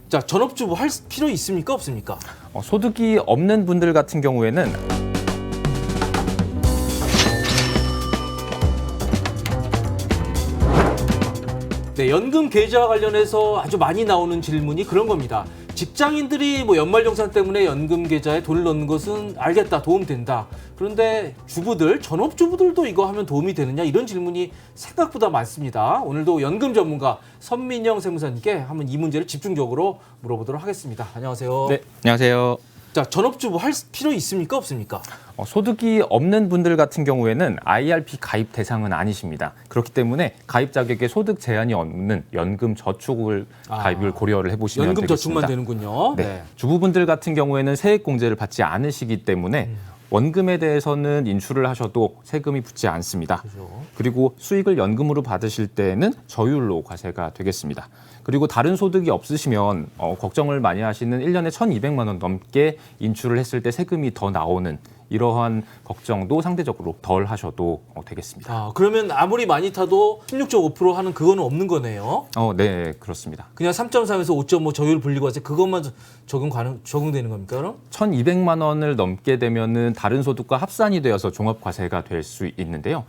자, 전업주부 할 필요 있습니까? 없습니까? 소득이 없는 분들 같은 경우에는 네, 연금 계좌와 관련해서 아주 많이 나오는 질문이 그런 겁니다. 직장인들이 뭐 연말정산 때문에 연금 계좌에 돈을 넣는 것은 알겠다, 도움된다. 그런데 주부들, 전업주부들도 이거 하면 도움이 되느냐 이런 질문이 생각보다 많습니다. 오늘도 연금 전문가 선민영 세무사님께 한번 이 문제를 집중적으로 물어보도록 하겠습니다. 안녕하세요. 네, 안녕하세요. 자, 전업주부 할 필요 있습니까? 없습니까? 소득이 없는 분들 같은 경우에는 IRP 가입 대상은 아니십니다. 그렇기 때문에 가입 자격에 소득 제한이 없는 연금 저축을 가입을 고려를 해보시면 연금 되겠습니다. 저축만 되는군요. 네. 주부분들 같은 경우에는 세액공제를 받지 않으시기 때문에 원금에 대해서는 인출을 하셔도 세금이 붙지 않습니다. 그렇죠. 그리고 수익을 연금으로 받으실 때는 저율로 과세가 되겠습니다. 그리고 다른 소득이 없으시면 걱정을 많이 하시는 1년에 1,200만 원 넘게 인출을 했을 때 세금이 더 나오는 이러한 걱정도 상대적으로 덜 하셔도 되겠습니다. 아, 그러면 아무리 많이 타도 16.5% 하는 그거는 없는 거네요. 네, 그렇습니다. 그냥 3.3에서 5.5 저율 분리과세 그것만 적용되는 겁니까, 그럼? 1,200만 원을 넘게 되면은 다른 소득과 합산이 되어서 종합과세가 될 수 있는데요.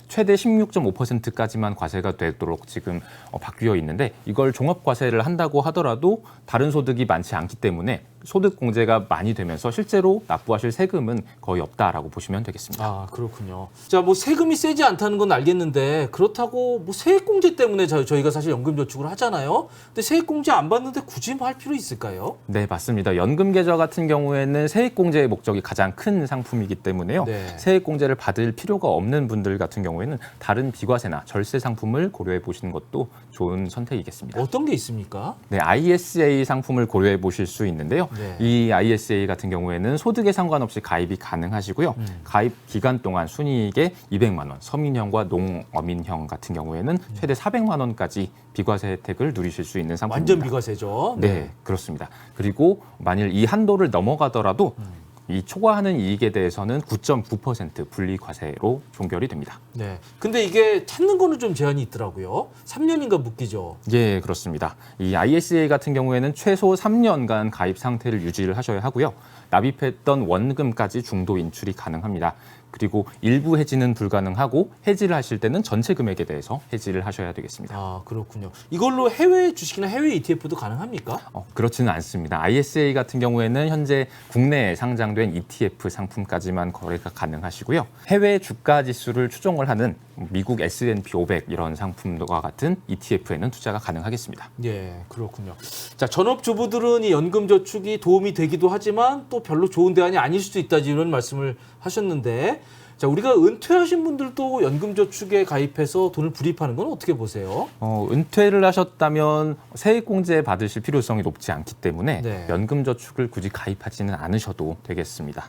최대 16.5%까지만 과세가 되도록 지금 바뀌어 있는데 이걸 종합과세를 한다고 하더라도 다른 소득이 많지 않기 때문에 소득공제가 많이 되면서 실제로 납부하실 세금은 거의 없다라고 보시면 되겠습니다. 아, 그렇군요. 자, 뭐 세금이 세지 않다는 건 알겠는데 그렇다고 뭐 세액공제 때문에 저희가 사실 연금저축을 하잖아요. 근데 세액공제 안 받는데 굳이 뭐 할 필요 있을까요? 네, 맞습니다. 연금계좌 같은 경우에는 세액공제의 목적이 가장 큰 상품이기 때문에요. 네. 세액공제를 받을 필요가 없는 분들 같은 경우에는 다른 비과세나 절세 상품을 고려해 보시는 것도 좋은 선택이겠습니다. 어떤 게 있습니까? 네, ISA 상품을 고려해 보실 수 있는데요. 네. 이 ISA 같은 경우에는 소득에 상관없이 가입이 가능하시고요. 가입 기간 동안 순이익의 200만 원, 서민형과 농어민형 같은 경우에는 최대 400만 원까지 비과세 혜택을 누리실 수 있는 상품입니다. 완전 비과세죠. 네, 그렇습니다. 그리고 만일 이 한도를 넘어가더라도 이 초과하는 이익에 대해서는 9.9% 분리과세로 종결이 됩니다. 네. 근데 이게 찾는 거는 좀 제한이 있더라고요. 3년인가 묶이죠. 예, 그렇습니다. 이 ISA 같은 경우에는 최소 3년간 가입 상태를 유지를 하셔야 하고요. 납입했던 원금까지 중도 인출이 가능합니다. 그리고 일부 해지는 불가능하고 해지를 하실 때는 전체 금액에 대해서 해지를 하셔야 되겠습니다. 아, 그렇군요. 이걸로 해외 주식이나 해외 ETF도 가능합니까? 그렇지는 않습니다. ISA 같은 경우에는 현재 국내에 상장된 ETF 상품까지만 거래가 가능하시고요. 해외 주가 지수를 추종을 하는 미국 S&P 500 이런 상품과 같은 ETF에는 투자가 가능하겠습니다. 예, 그렇군요. 자, 전업주부들은 이 연금저축이 도움이 되기도 하지만 또 별로 좋은 대안이 아닐 수도 있다 이런 말씀을 하셨는데, 자, 우리가 은퇴하신 분들도 연금저축에 가입해서 돈을 불입하는 건 어떻게 보세요? 은퇴를 하셨다면 세액공제 받으실 필요성이 높지 않기 때문에 네. 연금저축을 굳이 가입하지는 않으셔도 되겠습니다.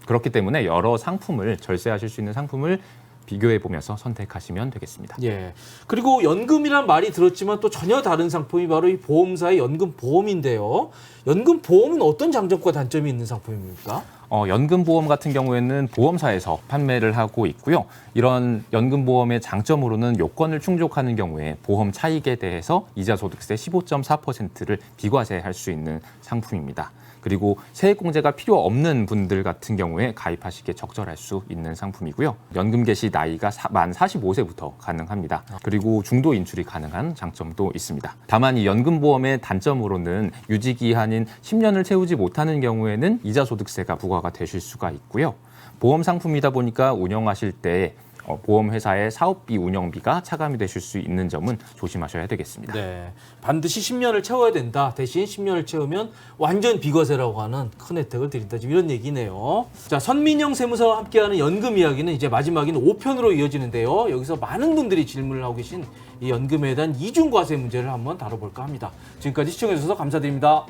그렇기 때문에 여러 상품을 절세하실 수 있는 상품을 비교해 보면서 선택하시면 되겠습니다. 예. 그리고 연금이란 말이 들었지만 또 전혀 다른 상품이 바로 이 보험사의 연금보험인데요. 연금보험은 어떤 장점과 단점이 있는 상품입니까? 연금보험 같은 경우에는 보험사에서 판매를 하고 있고요. 이런 연금보험의 장점으로는 요건을 충족하는 경우에 보험 차익에 대해서 이자소득세 15.4%를 비과세할 수 있는 상품입니다. 그리고 세액공제가 필요 없는 분들 같은 경우에 가입하시기에 적절할 수 있는 상품이고요. 연금 개시 나이가 만 45세부터 가능합니다. 그리고 중도 인출이 가능한 장점도 있습니다. 다만 이 연금보험의 단점으로는 유지기한인 10년을 채우지 못하는 경우에는 이자소득세가 부과가 되실 수가 있고요. 보험 상품이다 보니까 운영하실 때 보험회사의 사업비 운영비가 차감이 되실 수 있는 점은 조심하셔야 되겠습니다. 네, 반드시 10년을 채워야 된다. 대신 10년을 채우면 완전 비과세라고 하는 큰 혜택을 드린다. 지금 이런 얘기네요. 자, 선민영 세무사와 함께하는 연금 이야기는 이제 마지막인 5편으로 이어지는데요. 여기서 많은 분들이 질문을 하고 계신 이 연금에 대한 이중과세 문제를 한번 다뤄볼까 합니다. 지금까지 시청해 주셔서 감사드립니다.